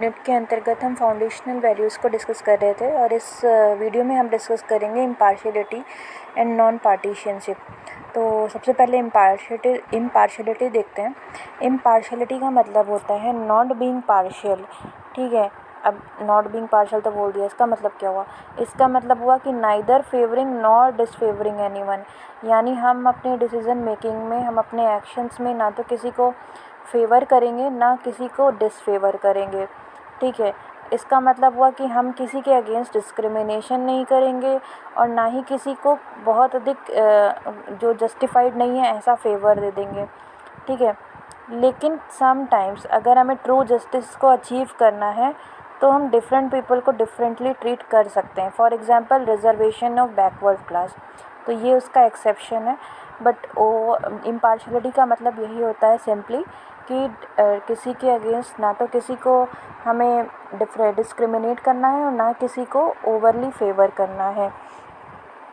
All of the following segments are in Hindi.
यूनिट के अंतर्गत हम फाउंडेशनल वैल्यूज़ को डिस्कस कर रहे थे और इस वीडियो में हम डिस्कस करेंगे इम्पार्शियलिटी एंड नॉन पार्टीशियनशिप। तो सबसे पहले इम्पार्शियलिटी देखते हैं। इम्पार्शियलिटी का मतलब होता है नॉट बीइंग पार्शियल। ठीक है, अब नॉट बीइंग पार्शियल तो बोल दिया, इसका मतलब क्या हुआ? इसका मतलब हुआ कि नाइदर फेवरिंग नॉर डिसफेवरिंग एनीवन, यानी हम अपने डिसीजन मेकिंग में, हम अपने एक्शंस में ना तो किसी को फेवर करेंगे ना किसी को डिसफेवर करेंगे। ठीक है, इसका मतलब हुआ कि हम किसी के अगेंस्ट डिस्क्रिमिनेशन नहीं करेंगे और ना ही किसी को बहुत अधिक जो जस्टिफाइड नहीं है ऐसा फेवर दे देंगे। ठीक है, लेकिन समटाइम्स अगर हमें ट्रू जस्टिस को अचीव करना है तो हम डिफरेंट पीपल को डिफरेंटली ट्रीट कर सकते हैं। For example reservation of backward class, तो ये उसका एक्सेप्शन है। बट वो इम्पार्शलिटी का मतलब यही होता है सिंपली कि किसी के अगेंस्ट ना तो किसी को हमें डिस्क्रिमिनेट करना है और ना किसी को ओवरली फेवर करना है।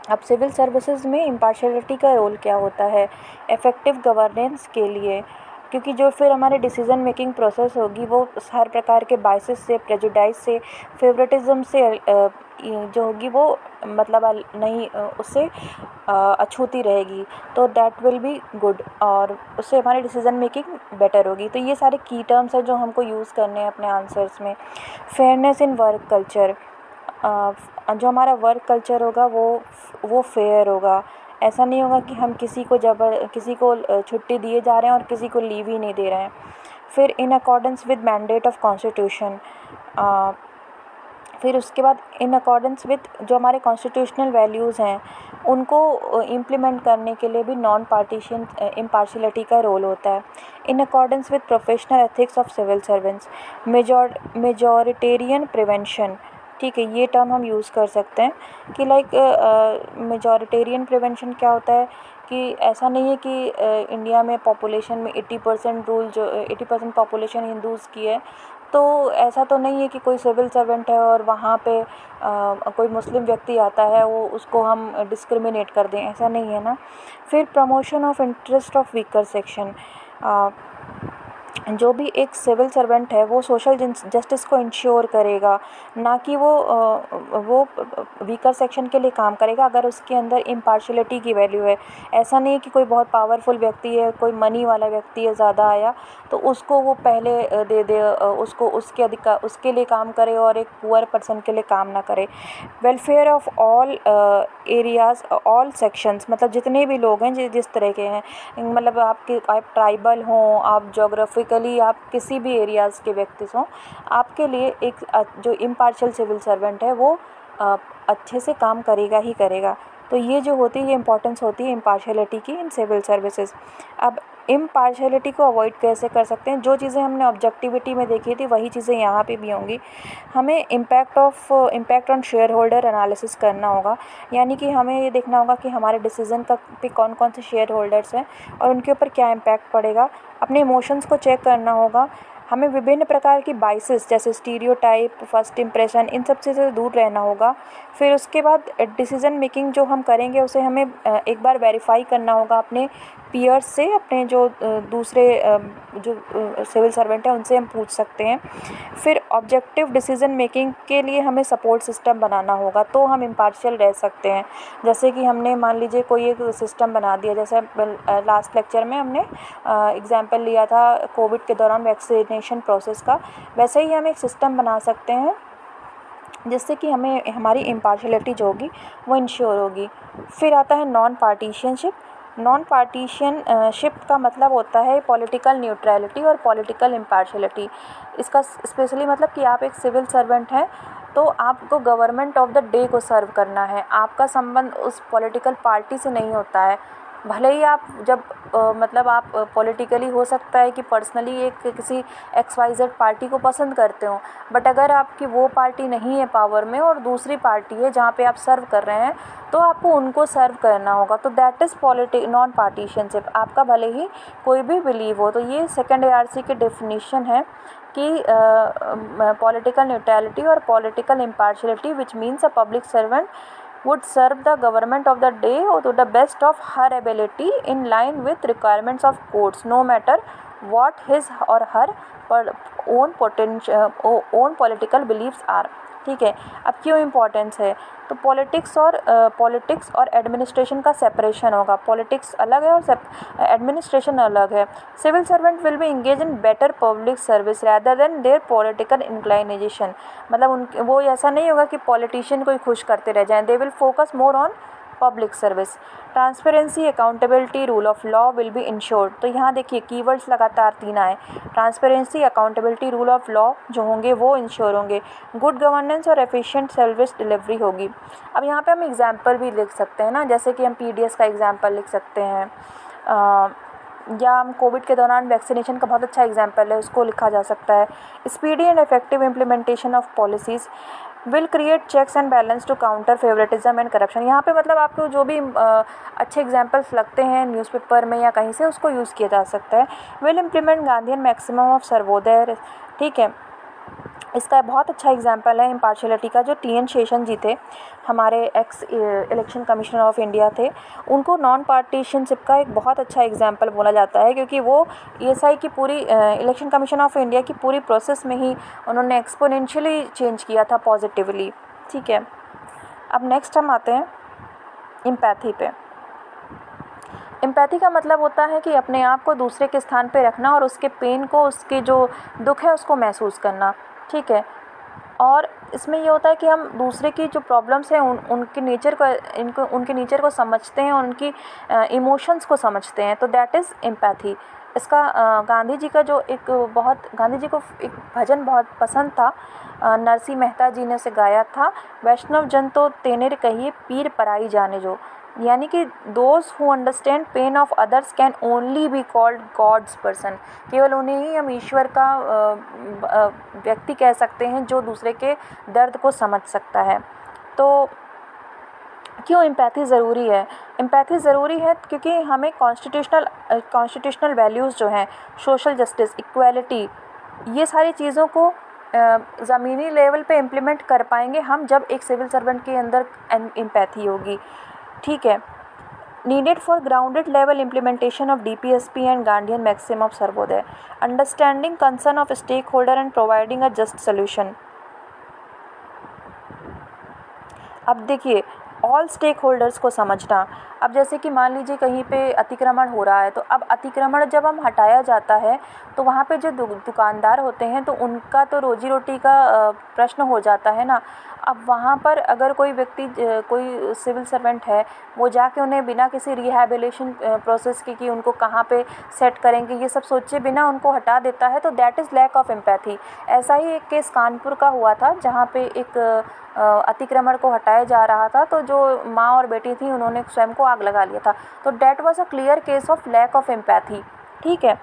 अब सिविल सर्विसेज में इम्पार्शलिटी का रोल क्या होता है इफ़ेक्टिव गवर्नेंस के लिए? क्योंकि जो फिर हमारे डिसीज़न मेकिंग प्रोसेस होगी वो हर प्रकार के बाइसेस से, प्रेजुडाइज से, फेवरेटिज्म से जो होगी वो मतलब नहीं उससे अछूती रहेगी, तो दैट विल बी गुड और उससे हमारी डिसीज़न मेकिंग बेटर होगी। तो ये सारे की टर्म्स हैं जो हमको यूज़ करने हैं अपने आंसर्स में। फेयरनेस इन वर्क कल्चर, जो हमारा वर्क कल्चर होगा वो फेयर होगा। ऐसा नहीं होगा कि हम किसी को छुट्टी दिए जा रहे हैं और किसी को लीव ही नहीं दे रहे हैं। फिर इन accordance with mandate of constitution, फिर उसके बाद इन अकॉर्डेंस विद जो हमारे कॉन्स्टिट्यूशनल वैल्यूज़ हैं उनको इम्प्लीमेंट करने के लिए भी नॉन पार्टीशन इम्पार्शियलिटी का रोल होता है। In accordance with professional ethics of civil servants, majoritarian prevention. ठीक है, ये टर्म हम यूज़ कर सकते हैं कि लाइक मेजॉरिटेरियन प्रिवेंशन क्या होता है कि ऐसा नहीं है कि इंडिया में पॉपुलेशन में 80% पॉपुलेशन हिंदूज़ की है, तो ऐसा तो नहीं है कि कोई सिविल सर्वेंट है और वहाँ पे कोई मुस्लिम व्यक्ति आता है वो उसको हम डिस्क्रिमिनेट कर दें, ऐसा नहीं है ना। फिर promotion of interest of weaker section, जो भी एक सिविल सर्वेंट है वो सोशल जस्टिस को इंश्योर करेगा, ना कि वो वीकर सेक्शन के लिए काम करेगा अगर उसके अंदर इम्पार्शियलिटी की वैल्यू है। ऐसा नहीं है कि कोई बहुत पावरफुल व्यक्ति है, कोई मनी वाला व्यक्ति है, ज़्यादा आया तो उसको वो पहले दे दे, उसको उसके लिए काम करे और एक पुअर पर्सन के लिए काम ना करे। Welfare of all areas, all sections, मतलब जितने भी लोग हैं जिस तरह के हैं, मतलब आप ट्राइबल हों, आप जोग्राफिकली आप किसी भी एरियाज़ के व्यक्ति हों, आपके लिए एक जो इम्पार्शियल सिविल सर्वेंट है वो अच्छे से काम करेगा ही करेगा। तो ये जो होती है इम्पॉर्टेंस होती है इम्पार्शियलिटी की इन सिविल सर्विसेज। अब इम्पार्शियलिटी को अवॉइड कैसे कर सकते हैं? जो चीज़ें हमने ऑब्जेक्टिविटी में देखी थी वही चीज़ें यहाँ पे भी होंगी। हमें impact on share holder analysis करना होगा, यानी कि हमें ये देखना होगा कि हमारे डिसीज़न का पे कौन कौन से शेयर होल्डर्स हैं और उनके ऊपर क्या इम्पैक्ट पड़ेगा। अपने इमोशंस को चेक करना होगा। हमें विभिन्न प्रकार की बाइसेस जैसे स्टीरियोटाइप, फर्स्ट इंप्रेशन, इन सब चीज़ों से दूर रहना होगा। फिर उसके बाद डिसीज़न मेकिंग जो हम करेंगे उसे हमें एक बार वेरीफाई करना होगा अपने पीयर्स से, अपने जो दूसरे जो सिविल सर्वेंट हैं उनसे हम पूछ सकते हैं। फिर ऑब्जेक्टिव डिसीज़न मेकिंग के लिए हमें सपोर्ट सिस्टम बनाना होगा, तो हम इम्पार्शियल रह सकते हैं। जैसे कि हमने मान लीजिए कोई एक सिस्टम बना दिया, जैसे लास्ट लेक्चर में हमने एग्जाम्पल लिया था कोविड के दौरान वैक्सीनेशन प्रोसेस का, वैसे ही हम एक सिस्टम बना सकते हैं जिससे कि हमें हमारी इम्पार्शियलिटी जो होगी वो इंश्योर होगी। फिर आता है नॉन पार्टीशियनशिप। नॉन पार्टीशियनशिप का मतलब होता है पॉलिटिकल न्यूट्रलिटी और पॉलिटिकल इम्पार्शियलिटी। इसका स्पेशली मतलब कि आप एक सिविल सर्वेंट हैं तो आपको गवर्नमेंट ऑफ द डे को सर्व करना है, आपका संबंध उस पॉलिटिकल पार्टी से नहीं होता है। भले ही आप जब मतलब आप पॉलिटिकली हो सकता है कि पर्सनली एक किसी XYZ पार्टी को पसंद करते हो, बट अगर आपकी वो पार्टी नहीं है पावर में और दूसरी पार्टी है जहाँ पे आप सर्व कर रहे हैं तो आपको उनको सर्व करना होगा, तो दैट इज़ नॉन पार्टीशनशिप। आपका भले ही कोई भी बिलीव हो, तो ये सेकेंड ARC की डेफिनेशन है कि पॉलिटिकल न्यूट्रलिटी और political impartiality which means a public servant would serve the government of the day or to the best of her ability in line with requirements of courts no matter what his or her own political beliefs are। ठीक है, अब क्यों इम्पोर्टेंस है, तो पॉलिटिक्स और एडमिनिस्ट्रेशन का सेपरेशन होगा। पॉलिटिक्स अलग है और एडमिनिस्ट्रेशन अलग है। Civil servant will be engage in better public service rather than their political inclination. मतलब वो ऐसा नहीं होगा कि पॉलिटिशियन को ही खुश करते रह जाएं, they will focus more on public service. Transparency, accountability, rule of law will be insured. तो यहाँ देखिए कीवर्ड्स लगातार 3 आए, transparency, accountability, rule of law जो होंगे वो इंश्योर होंगे। गुड गवर्नेंस और एफिशिएंट सर्विस डिलीवरी होगी। अब यहाँ पे हम एग्जाम्पल भी लिख सकते हैं ना, जैसे कि हम पीडीएस का एग्जाम्पल लिख सकते हैं, या हम कोविड के दौरान वैक्सीनेशन का बहुत अच्छा एग्जाम्पल है, उसको लिखा जा सकता है। Speedy and effective implementation of policies will create checks and balance to counter favouritism and corruption. यहाँ पे मतलब आपको जो भी अच्छे एग्जाम्पल्स लगते हैं न्यूज़पेपर में या कहीं से, उसको यूज़ किया जा सकता है। Will implement Gandhian maximum of Sarvodaya. ठीक है, इसका बहुत अच्छा एग्जाम्पल है इम्पार्शियलिटी का, जो टी एन शेषन जी थे, हमारे x election commissioner of India थे, उनको नॉन पार्टीशनशिप का एक बहुत अच्छा एग्जाम्पल बोला जाता है, क्योंकि वो ईएसआई की पूरी इलेक्शन कमीशन ऑफ इंडिया की पूरी प्रोसेस में ही उन्होंने एक्सपोनेंशियली चेंज किया था पॉजिटिवली। ठीक है, अब नेक्स्ट हम आते हैं एम्पैथी पे। एम्पैथी का मतलब होता है कि अपने आप को दूसरे के स्थान पे रखना और उसके पेन को, उसके जो दुख है उसको महसूस करना। ठीक है, और इसमें ये होता है कि हम दूसरे की जो प्रॉब्लम्स हैं उनके नेचर को समझते हैं, उनकी इमोशंस को समझते हैं, तो दैट इज़ एम्पैथी। इसका गांधी जी को एक भजन बहुत पसंद था, नरसिंह मेहता जी ने उसे गाया था, वैष्णव जन तो तेने कहिए पीर पराई जाने जो। यानी कि those who understand pain of others can only be called god's person. केवल उन्हें ही हम ईश्वर का व्यक्ति कह सकते हैं जो दूसरे के दर्द को समझ सकता है। तो क्यों एम्पैथी ज़रूरी है? एम्पैथी ज़रूरी है क्योंकि हमें कॉन्स्टिट्यूशनल वैल्यूज़ जो हैं, सोशल जस्टिस, इक्वालिटी, ये सारी चीज़ों को ज़मीनी लेवल पे इम्प्लीमेंट कर पाएंगे हम जब एक सिविल सर्वेंट के अंदर एम्पैथी होगी। ठीक है, needed for grounded level implementation of DPSP and Gandhian maxim of Sarvodaya, understanding concern of stakeholder and providing a just solution. अब देखिए, ऑल स्टेक होल्डर्स को समझना। अब जैसे कि मान लीजिए कहीं पे अतिक्रमण हो रहा है, तो अब अतिक्रमण जब हम हटाया जाता है तो वहाँ पे जो दुकानदार होते हैं तो उनका तो रोजी रोटी का प्रश्न हो जाता है ना। अब वहाँ पर अगर कोई व्यक्ति, कोई सिविल सर्वेंट है, वो जाके उन्हें बिना किसी रिहैबिलिटेशन प्रोसेस की कि उनको कहाँ पे सेट करेंगे ये सब सोचे बिना उनको हटा देता है, तो that is lack of empathy. ऐसा ही एक केस कानपुर का हुआ था जहाँ पे एक अतिक्रमण को हटाया जा रहा था, तो जो माँ और बेटी थी उन्होंने स्वयं को आग लगा लिया था। तो that was a clear case of lack of empathy. ठीक है,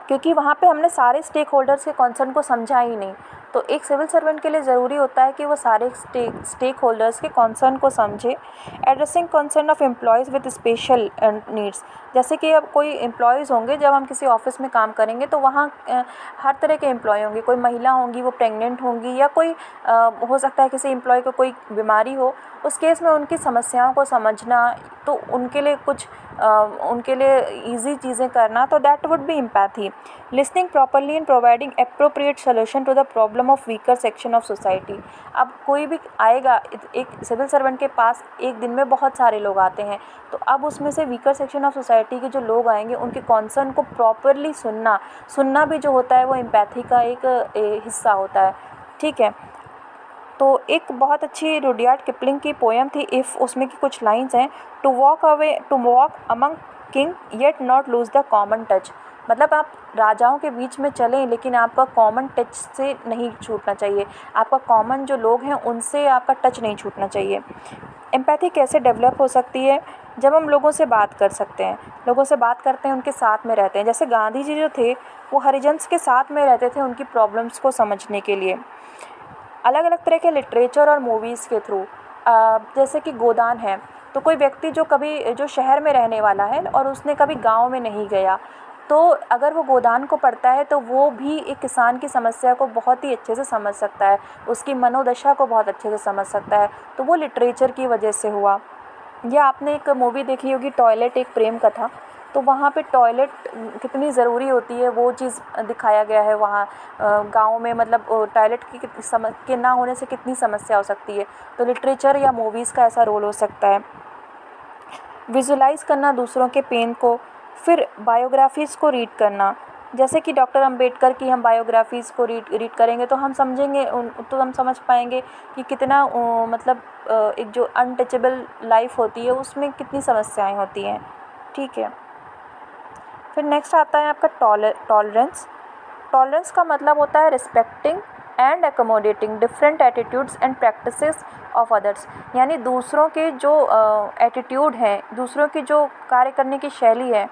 क्योंकि वहाँ पे हमने सारे स्टेक होल्डर्स के कंसर्न को समझा ही नहीं। तो एक सिविल सर्वेंट के लिए ज़रूरी होता है कि वो सारे स्टेक होल्डर्स के कंसर्न को समझे। Addressing concern of employees with special needs, जैसे कि अब कोई एम्प्लॉयज़ होंगे, जब हम किसी ऑफिस में काम करेंगे तो वहाँ हर तरह के एम्प्लॉय होंगे। कोई महिला होंगी, वो प्रेग्नेंट होंगी, या कोई हो सकता है किसी एम्प्लॉय को कोई बीमारी हो, उस केस में उनकी समस्याओं को समझना, तो उनके लिए ईजी चीज़ें करना, तो that would be empathy. Listening properly and providing appropriate solution to the problem of weaker section of society. अब कोई भी आएगा, एक सिविल सर्वेंट के पास एक दिन में बहुत सारे लोग आते हैं, तो अब उसमें से वीकर सेक्शन ऑफ सोसाइटी के जो लोग आएंगे उनके कॉन्सर्न को प्रॉपरली सुनना भी जो होता है वो एम्पैथी का एक हिस्सा होता है। ठीक है, तो एक बहुत अच्छी रुडयार्ड किपलिंग की पोएम थी इफ़, उसमें की कुछ लाइंस हैं, to walk among king yet not lose the common touch. मतलब आप राजाओं के बीच में चलें लेकिन आपका कॉमन टच से नहीं छूटना चाहिए, आपका कॉमन जो लोग हैं उनसे आपका टच नहीं छूटना चाहिए। एम्पैथी कैसे डेवलप हो सकती है? जब हम लोगों से बात करते हैं, उनके साथ में रहते हैं। जैसे गांधी जी जो थे वो हरिजन्स के साथ में रहते थे उनकी प्रॉब्लम्स को समझने के लिए। अलग अलग तरह के लिटरेचर और मूवीज़ के थ्रू, जैसे कि गोदान है, तो कोई व्यक्ति जो शहर में रहने वाला है और उसने कभी गांव में नहीं गया, तो अगर वो गोदान को पढ़ता है तो वो भी एक किसान की समस्या को बहुत ही अच्छे से समझ सकता है, उसकी मनोदशा को बहुत अच्छे से समझ सकता है। तो वो लिटरेचर की वजह से हुआ। या आपने एक मूवी देखी होगी टॉयलेट, एक प्रेम कथा, तो वहाँ पे टॉयलेट कितनी ज़रूरी होती है वो चीज़ दिखाया गया है वहाँ। गाँव में मतलब टॉयलेट की के ना होने से कितनी समस्या हो सकती है। तो लिटरेचर या मूवीज़ का ऐसा रोल हो सकता है। विजुलाइज़ करना दूसरों के पेन को, फिर बायोग्राफीज़ को रीड करना, जैसे कि डॉक्टर अंबेडकर की हम बायोग्राफीज़ को रीड करेंगे तो हम समझेंगे तो हम समझ पाएंगे कि कितना मतलब एक जो अनटचेबल लाइफ होती है उसमें कितनी समस्याएं होती हैं। ठीक है, फिर नेक्स्ट आता है आपका टॉलरेंस। टॉलरेंस का मतलब होता है respecting and accommodating different attitudes and practices of others, यानी दूसरों के जो एटीट्यूड हैं, दूसरों की जो कार्य करने की शैली है,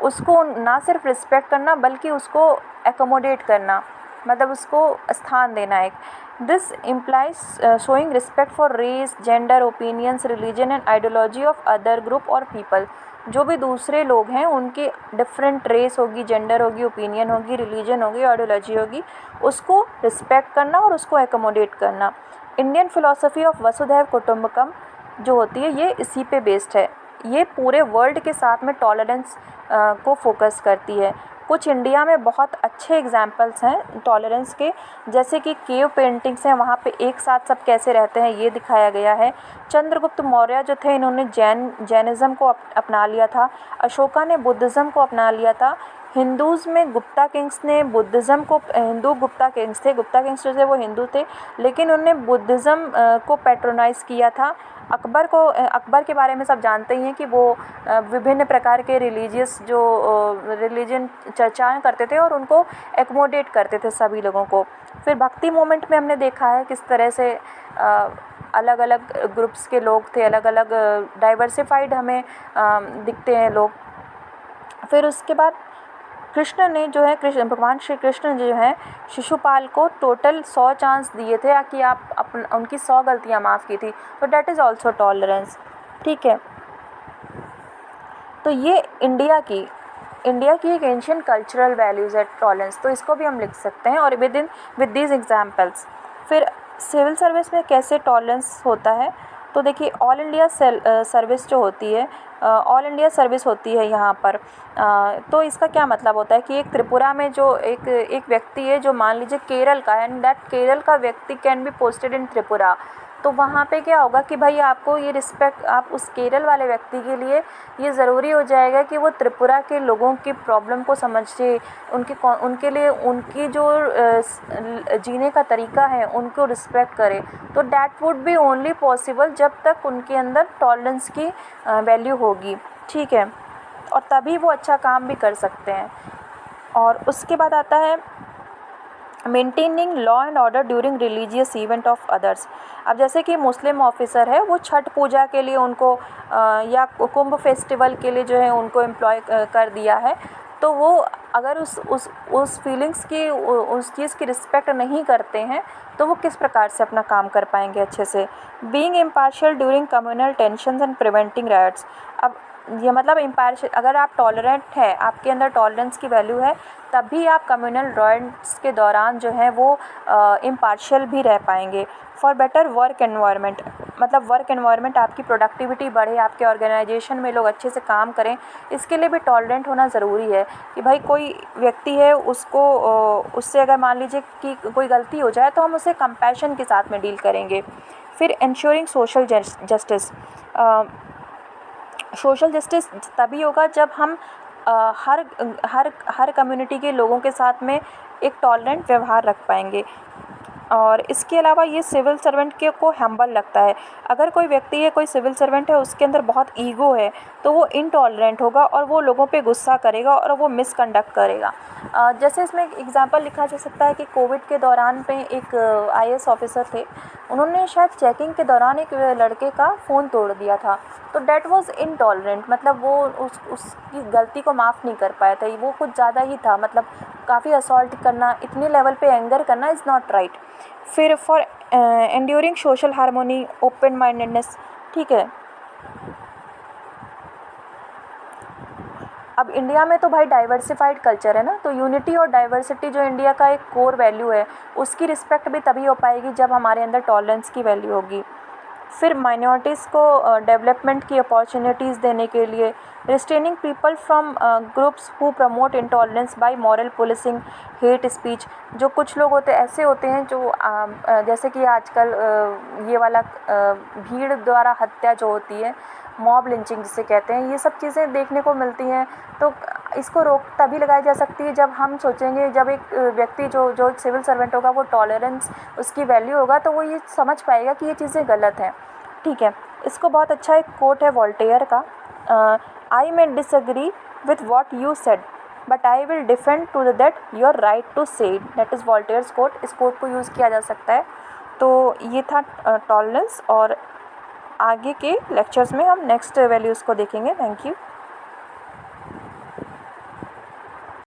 उसको ना सिर्फ रिस्पेक्ट करना बल्कि उसको एकोमोडेट करना, मतलब उसको स्थान देना एक। This implies showing respect for race, gender, opinions, religion and ideology of other group और पीपल। जो भी दूसरे लोग हैं उनकी डिफरेंट रेस होगी, जेंडर होगी, ओपिनियन होगी, रिलीजन होगी, आइडियोलॉजी होगी, उसको रिस्पेक्ट करना और उसको एकोमोडेट करना। इंडियन फिलॉसफी ऑफ वसुधैव कुटुंबकम जो होती है ये इसी पे बेस्ड है। ये पूरे वर्ल्ड के साथ में टॉलरेंस को फोकस करती है। कुछ इंडिया में बहुत अच्छे एग्जाम्पल्स हैं टॉलरेंस के, जैसे कि केव पेंटिंग्स हैं, वहाँ पे एक साथ सब कैसे रहते हैं ये दिखाया गया है। चंद्रगुप्त मौर्य जो थे इन्होंने जैनिज़्म को अपना लिया था। अशोका ने बुद्धिज़्म को अपना लिया था। हिंदूज़ में गुप्ता किंग्स ने बुद्धिज़्म को, हिंदू गुप्ता किंग्स थे, गुप्ता किंग्स जो थे वो हिंदू थे, लेकिन उन्होंने बुद्धिज़्म को पैट्रोनाइज़ किया था। अकबर के बारे में सब जानते ही हैं कि वो विभिन्न प्रकार के रिलीजियस जो रिलीजन चर्चाएं करते थे और उनको एकोमोडेट करते थे सभी लोगों को। फिर भक्ति मूवमेंट में हमने देखा है किस तरह से अलग अलग ग्रुप्स के लोग थे, अलग अलग डाइवर्सिफाइड हमें दिखते हैं लोग। फिर उसके बाद कृष्ण ने जो है, भगवान श्री कृष्ण जो है शिशुपाल को टोटल 100 चांस दिए थे कि आप उनकी 100 गलतियां माफ़ की थी, तो डैट इज़ ऑल्सो टॉलरेंस। ठीक है, तो ये इंडिया की एक एंशिएंट कल्चरल वैल्यूज़ है टॉलरेंस, तो इसको भी हम लिख सकते हैं और विद दीज एग्जाम्पल्स। फिर सिविल सर्विस में कैसे टॉलरेंस होता है, तो देखिए ऑल इंडिया सर्विस जो होती है, ऑल इंडिया सर्विस होती है यहाँ पर, तो इसका क्या मतलब होता है कि एक त्रिपुरा में जो एक व्यक्ति है जो मान लीजिए केरल का है, एंड दैट केरल का व्यक्ति can be posted in Tripura, तो वहाँ पे क्या होगा कि भाई आपको ये रिस्पेक्ट, आप उस केरल वाले व्यक्ति के लिए ये ज़रूरी हो जाएगा कि वो त्रिपुरा के लोगों की प्रॉब्लम को समझे, उनके लिए उनकी जो जीने का तरीका है उनको रिस्पेक्ट करे। तो that would be only possible जब तक उनके अंदर टॉलरेंस की वैल्यू होगी। ठीक है, और तभी वो अच्छा काम भी कर सकते हैं। और उसके बाद आता है maintaining law and order during religious event of others. अब जैसे कि मुस्लिम ऑफिसर है, वो छठ पूजा के लिए उनको या कुंभ फेस्टिवल के लिए जो है उनको एम्प्लॉय कर दिया है, तो वो अगर उस फीलिंग्स की, उस चीज़ की रिस्पेक्ट नहीं करते हैं तो वो किस प्रकार से अपना काम कर पाएंगे अच्छे से। Being impartial during communal tensions and preventing rights. अब ये मतलब इम्पार्शियल, अगर आप टॉलरेंट है, आपके अंदर टॉलरेंस की वैल्यू है, तभी आप कम्युनल राइट्स के दौरान जो है वो इम्पार्शियल भी रह पाएंगे। फॉर बेटर वर्क एनवायरनमेंट, मतलब वर्क एनवायरनमेंट, आपकी प्रोडक्टिविटी बढ़े, आपके ऑर्गेनाइजेशन में लोग अच्छे से काम करें, इसके लिए भी टॉलरेंट होना ज़रूरी है। कि भाई कोई व्यक्ति है, उसको उससे अगर मान लीजिए कि कोई गलती हो जाए तो हम उसे कंपैशन के साथ में डील करेंगे। फिर ensuring social justice. Social justice तभी होगा जब हम हर कम्युनिटी के लोगों के साथ में एक टॉलरेंट व्यवहार रख पाएंगे। और इसके अलावा ये सिविल सर्वेंट के को हम्बल लगता है। अगर कोई व्यक्ति है, कोई सिविल सर्वेंट है, उसके अंदर बहुत ईगो है, तो वो इनटॉलरेंट होगा और वो लोगों पे गुस्सा करेगा और वो मिसकंडक्ट करेगा। जैसे इसमें एक एग्जांपल लिखा जा सकता है कि कोविड के दौरान पे एक IAS ऑफिसर थे, उन्होंने शायद चेकिंग के दौरान एक लड़के का फ़ोन तोड़ दिया था, तो डैट वाज इनटॉलरेंट, मतलब वो उसकी गलती को माफ़ नहीं कर पाया था, वो कुछ ज़्यादा ही था, मतलब काफ़ी असॉल्ट करना, इतने लेवल पे एंगर करना इज़ नॉट राइट। फिर for enduring social harmony, open mindedness. ठीक है, अब इंडिया में तो भाई डाइवर्सिफाइड कल्चर है ना, तो यूनिटी और डाइवर्सिटी जो इंडिया का एक कोर वैल्यू है, उसकी रिस्पेक्ट भी तभी हो पाएगी जब हमारे अंदर टॉलरेंस की वैल्यू होगी। फिर माइनॉरिटीज़ को डेवलपमेंट की अपॉर्चुनिटीज़ देने के लिए, restraining people from groups who promote intolerance by moral policing, hate speech. जो कुछ लोग ऐसे होते हैं जो जैसे कि आजकल ये वाला भीड़ द्वारा हत्या जो होती है, मॉब लिंचिंग जिसे कहते हैं, ये सब चीज़ें देखने को मिलती हैं। तो इसको रोक तभी लगाई जा सकती है जब हम सोचेंगे, जब एक व्यक्ति जो एक सिविल सर्वेंट होगा वो टॉलरेंस उसकी वैल्यू होगा, तो वो ये समझ पाएगा कि ये चीज़ें गलत हैं। ठीक है, इसको बहुत अच्छा एक कोट है वॉल्टेयर का, I may disagree with what you said but I will defend to that your right to say it, that is Voltaire's quote. इस कोट को यूज़ किया जा सकता है। तो ये था टॉलरेंस, और आगे के लेक्चर्स में हम नेक्स्ट वैल्यूज़ को देखेंगे। Thank you.